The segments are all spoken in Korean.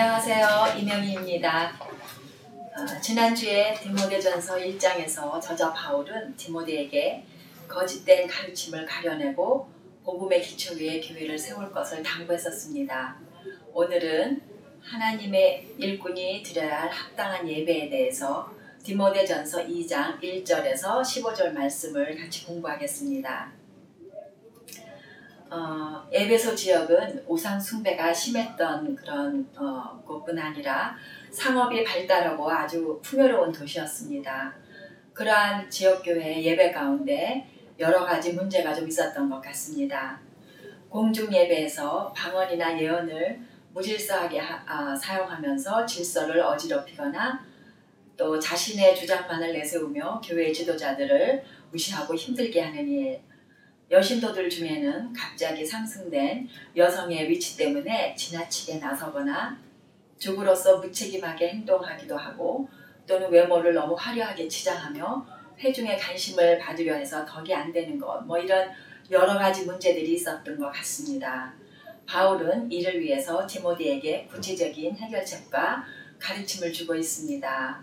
안녕하세요. 이명희입니다. 지난주에 디모데전서 1장에서 저자 바울은 디모데에게 거짓된 가르침을 가려내고 복음의 기초 위에 교회를 세울 것을 당부했었습니다. 오늘은 하나님의 일꾼이 드려야 할 합당한 예배에 대해서 디모데전서 2장 1절에서 15절 말씀을 같이 공부하겠습니다. 에베소 지역은 우상 숭배가 심했던 그런 곳뿐 아니라 상업이 발달하고 아주 풍요로운 도시였습니다. 그러한 지역교회의 예배 가운데 여러 가지 문제가 좀 있었던 것 같습니다. 공중 예배에서 방언이나 예언을 무질서하게 사용하면서 질서를 어지럽히거나 또 자신의 주장만을 내세우며 교회 지도자들을 무시하고 힘들게 하는 일, 여신도들 중에는 갑자기 상승된 여성의 위치 때문에 지나치게 나서거나 주부로서 무책임하게 행동하기도 하고 또는 외모를 너무 화려하게 치장하며 회중의 관심을 받으려 해서 덕이 안 되는 것, 이런 여러 가지 문제들이 있었던 것 같습니다. 바울은 이를 위해서 디모데에게 구체적인 해결책과 가르침을 주고 있습니다.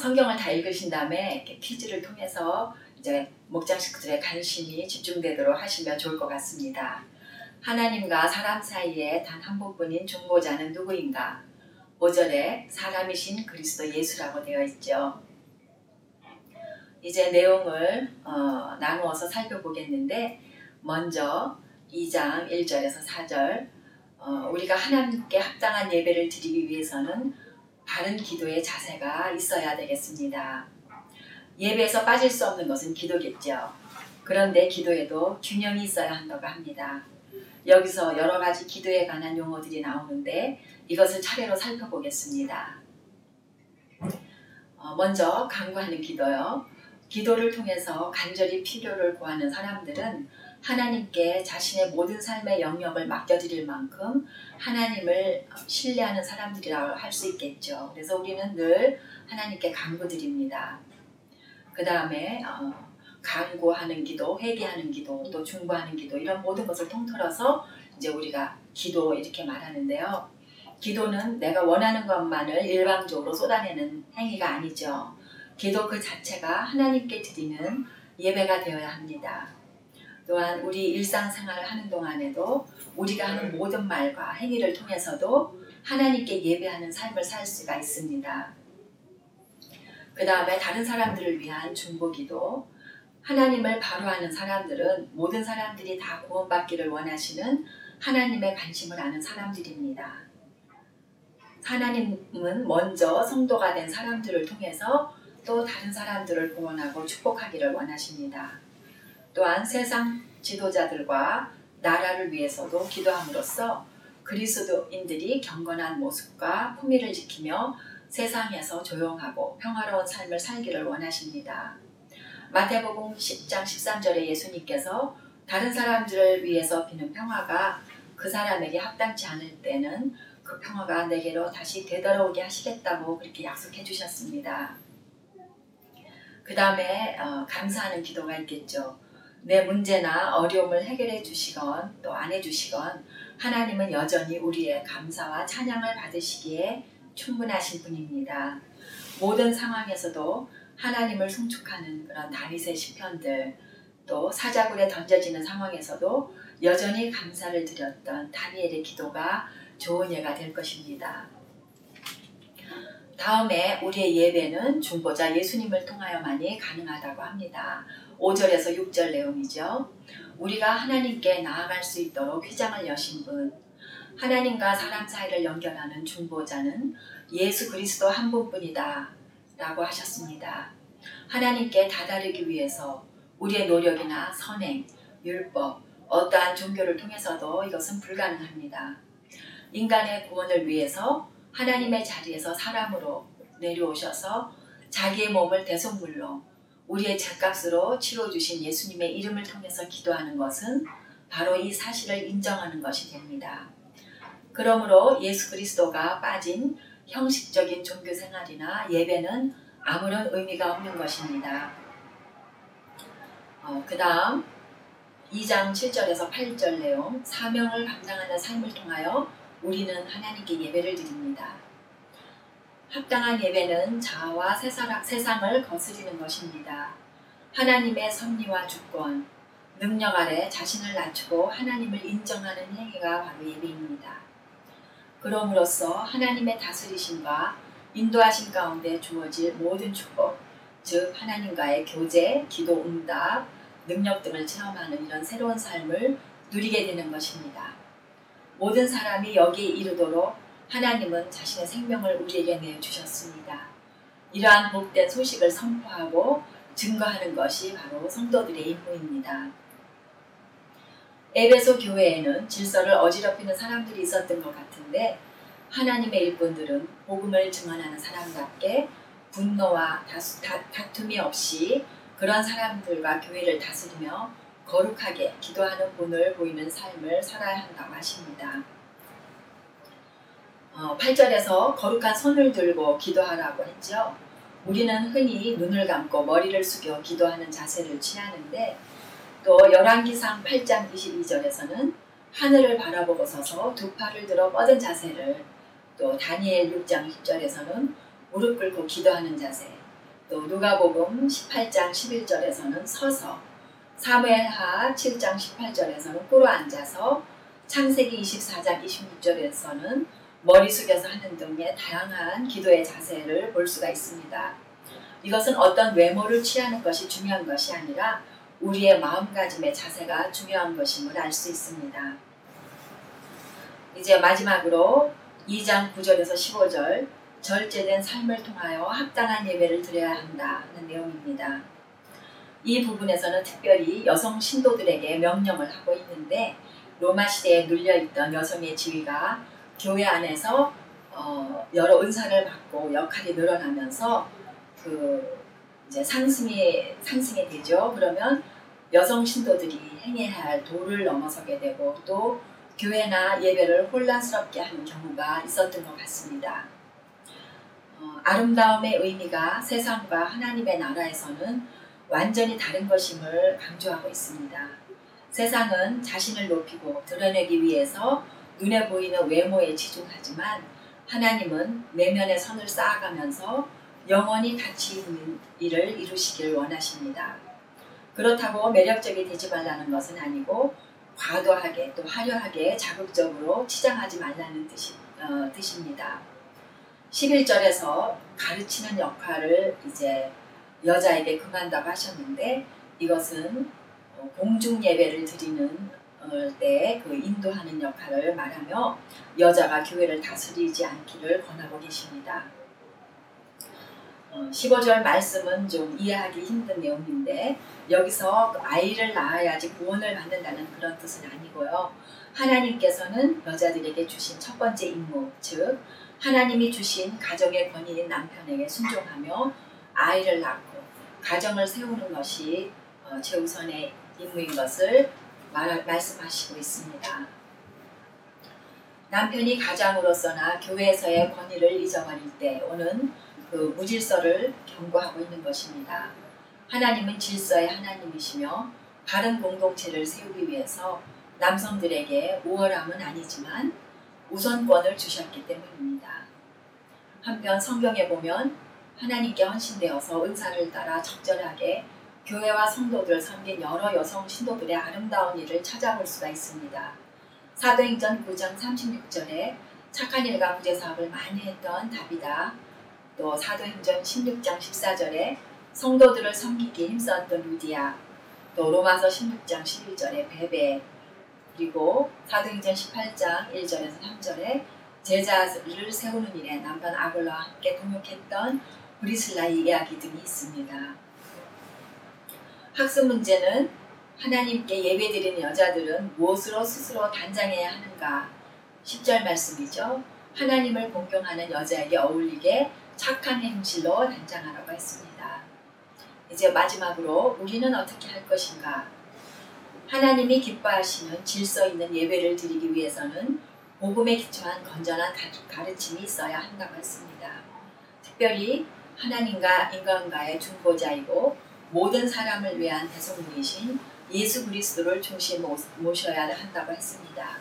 성경을 다 읽으신 다음에 이렇게 퀴즈를 통해서 이제 목장식들의 관심이 집중되도록 하시면 좋을 것 같습니다. 하나님과 사람 사이에 단 한 분뿐인 중보자는 누구인가? 5절에 사람이신 그리스도 예수라고 되어 있죠. 이제 내용을 나누어서 살펴보겠는데 먼저 2장 1절에서 4절 우리가 하나님께 합당한 예배를 드리기 위해서는 바른 기도의 자세가 있어야 되겠습니다. 예배에서 빠질 수 없는 것은 기도겠죠. 그런데 기도에도 균형이 있어야 한다고 합니다. 여기서 여러 가지 기도에 관한 용어들이 나오는데 이것을 차례로 살펴보겠습니다. 먼저 간구하는 기도요. 기도를 통해서 간절히 필요를 구하는 사람들은 하나님께 자신의 모든 삶의 영역을 맡겨드릴 만큼 하나님을 신뢰하는 사람들이라고 할 수 있겠죠. 그래서 우리는 늘 하나님께 간구드립니다. 그 다음에 간구하는 기도, 회개하는 기도, 또 중보하는 기도 이런 모든 것을 통틀어서 이제 우리가 기도 이렇게 말하는데요. 기도는 내가 원하는 것만을 일방적으로 쏟아내는 행위가 아니죠. 기도 그 자체가 하나님께 드리는 예배가 되어야 합니다. 또한 우리 일상생활을 하는 동안에도 우리가 하는 모든 말과 행위를 통해서도 하나님께 예배하는 삶을 살 수가 있습니다. 그 다음에 다른 사람들을 위한 중보기도, 하나님을 바로 아는 사람들은 모든 사람들이 다 구원받기를 원하시는 하나님의 관심을 아는 사람들입니다. 하나님은 먼저 성도가 된 사람들을 통해서 또 다른 사람들을 구원하고 축복하기를 원하십니다. 또한 세상 지도자들과 나라를 위해서도 기도함으로써 그리스도인들이 경건한 모습과 품위를 지키며 세상에서 조용하고 평화로운 삶을 살기를 원하십니다. 마태복음 10장 13절에 예수님께서 다른 사람들을 위해서 비는 평화가 그 사람에게 합당치 않을 때는 그 평화가 내게로 다시 되돌아오게 하시겠다고 그렇게 약속해 주셨습니다. 그 다음에 감사하는 기도가 있겠죠. 내 문제나 어려움을 해결해 주시건 또 안 해주시건 하나님은 여전히 우리의 감사와 찬양을 받으시기에 충분하신 분입니다. 모든 상황에서도 하나님을 송축하는 그런 다윗의 시편들, 또 사자굴에 던져지는 상황에서도 여전히 감사를 드렸던 다니엘의 기도가 좋은 예가 될 것입니다. 다음에 우리의 예배는 중보자 예수님을 통하여만이 가능하다고 합니다. 5절에서 6절 내용이죠. 우리가 하나님께 나아갈 수 있도록 휘장을 여신 분, 하나님과 사람 사이를 연결하는 중보자는 예수 그리스도 한 분뿐이다 라고 하셨습니다. 하나님께 다다르기 위해서 우리의 노력이나 선행, 율법, 어떠한 종교를 통해서도 이것은 불가능합니다. 인간의 구원을 위해서 하나님의 자리에서 사람으로 내려오셔서 자기의 몸을 대속물로 우리의 죄값으로 치러주신 예수님의 이름을 통해서 기도하는 것은 바로 이 사실을 인정하는 것이 됩니다. 그러므로 예수 그리스도가 빠진 형식적인 종교생활이나 예배는 아무런 의미가 없는 것입니다. 그 다음 2장 7절에서 8절 내용, 사명을 감당하는 삶을 통하여 우리는 하나님께 예배를 드립니다. 합당한 예배는 자아와 세상을 거스리는 것입니다. 하나님의 섭리와 주권, 능력 아래 자신을 낮추고 하나님을 인정하는 행위가 바로 예배입니다. 그럼으로써 하나님의 다스리심과 인도하심 가운데 주어질 모든 축복, 즉 하나님과의 교제, 기도 응답, 능력 등을 체험하는 이런 새로운 삶을 누리게 되는 것입니다. 모든 사람이 여기에 이르도록 하나님은 자신의 생명을 우리에게 내주셨습니다. 이러한 복된 소식을 선포하고 증거하는 것이 바로 성도들의 임무입니다. 에베소 교회에는 질서를 어지럽히는 사람들이 있었던 것 같은데 하나님의 일꾼들은 복음을 증언하는 사람답게 분노와 다툼이 없이 그런 사람들과 교회를 다스리며 거룩하게 기도하는 본을 보이는 삶을 살아야 한다고 하십니다. 8절에서 거룩한 손을 들고 기도하라고 했죠. 우리는 흔히 눈을 감고 머리를 숙여 기도하는 자세를 취하는데 또 열왕기상 8장 22절에서는 하늘을 바라보고 서서 두 팔을 들어 뻗은 자세를, 또 다니엘 6장 10절에서는 무릎 꿇고 기도하는 자세, 또 누가복음 18장 11절에서는 서서, 사무엘하 7장 18절에서는 꿇어 앉아서, 창세기 24장 26절에서는 머리 숙여서 하는 등의 다양한 기도의 자세를 볼 수가 있습니다. 이것은 어떤 외모를 취하는 것이 중요한 것이 아니라 우리의 마음가짐의 자세가 중요한 것임을 알 수 있습니다. 이제 마지막으로 2장 9절에서 15절, 절제된 삶을 통하여 합당한 예배를 드려야 한다는 내용입니다. 이 부분에서는 특별히 여성 신도들에게 명령을 하고 있는데 로마 시대에 눌려있던 여성의 지위가 교회 안에서 여러 은사를 받고 역할이 늘어나면서 이제 상승이 되죠. 그러면 여성 신도들이 행해야 할 도를 넘어서게 되고 또 교회나 예배를 혼란스럽게 하는 경우가 있었던 것 같습니다. 아름다움의 의미가 세상과 하나님의 나라에서는 완전히 다른 것임을 강조하고 있습니다. 세상은 자신을 높이고 드러내기 위해서 눈에 보이는 외모에 치중하지만 하나님은 내면의 선을 쌓아가면서 영원히 가치 있는 일을 이루시길 원하십니다. 그렇다고 매력적이 되지 말라는 것은 아니고 과도하게 또 화려하게 자극적으로 치장하지 말라는 뜻입니다. 11절에서 가르치는 역할을 이제 여자에게 금한다고 하셨는데 이것은 공중 예배를 드리는 때 그 인도하는 역할을 말하며 여자가 교회를 다스리지 않기를 권하고 계십니다. 15절 말씀은 좀 이해하기 힘든 내용인데 여기서 아이를 낳아야지 구원을 받는다는 그런 뜻은 아니고요. 하나님께서는 여자들에게 주신 첫 번째 임무, 즉 하나님이 주신 가정의 권위인 남편에게 순종하며 아이를 낳고 가정을 세우는 것이 최우선의 임무인 것을 말씀하시고 있습니다. 남편이 가장으로서나 교회에서의 권위를 잊어버릴 때 오는 그 무질서를 경고하고 있는 것입니다. 하나님은 질서의 하나님이시며 바른 공동체를 세우기 위해서 남성들에게 우월함은 아니지만 우선권을 주셨기 때문입니다. 한편 성경에 보면 하나님께 헌신되어서 은사를 따라 적절하게 교회와 성도들 섬긴 여러 여성 신도들의 아름다운 일을 찾아볼 수가 있습니다. 사도행전 9장 36절에 착한 일과 구제사업을 많이 했던 다비다, 또 사도행전 16장 14절에 성도들을 섬기기에 힘썼던 루디아, 또 로마서 16장 11절에 베베, 그리고 사도행전 18장 1절에서 3절에 제자를 세우는 일에 남편 아굴라와 함께 동역했던 브리슬라의 이야기 등이 있습니다. 학습 문제는 하나님께 예배드리는 여자들은 무엇으로 스스로 단장해야 하는가? 10절 말씀이죠. 하나님을 공경하는 여자에게 어울리게 착한 행실로 단장하라고 했습니다. 이제 마지막으로 우리는 어떻게 할 것인가? 하나님이 기뻐하시는 질서 있는 예배를 드리기 위해서는 복음에 기초한 건전한 가르침이 있어야 한다고 했습니다. 특별히 하나님과 인간과의 중보자이고 모든 사람을 위한 대속물이신 예수 그리스도를 중심 모셔야 한다고 했습니다.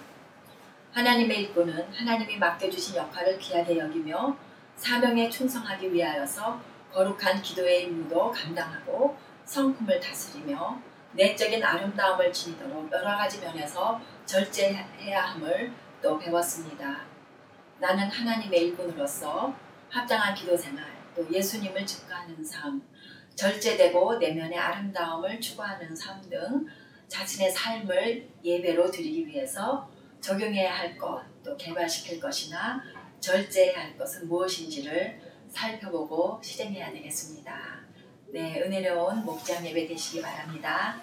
하나님의 일꾼은 하나님이 맡겨주신 역할을 귀하게 여기며 사명에 충성하기 위하여서 거룩한 기도의 임무도 감당하고 성품을 다스리며 내적인 아름다움을 지니도록 여러 가지 면에서 절제해야 함을 또 배웠습니다. 나는 하나님의 일꾼으로서 합당한 기도 생활, 또 예수님을 증거하는 삶, 절제되고 내면의 아름다움을 추구하는 삶 등 자신의 삶을 예배로 드리기 위해서 적용해야 할 것, 또 개발시킬 것이나 절제해야 할 것은 무엇인지를 살펴보고 실행해야 되겠습니다. 네, 은혜로운 목장 예배 되시기 바랍니다.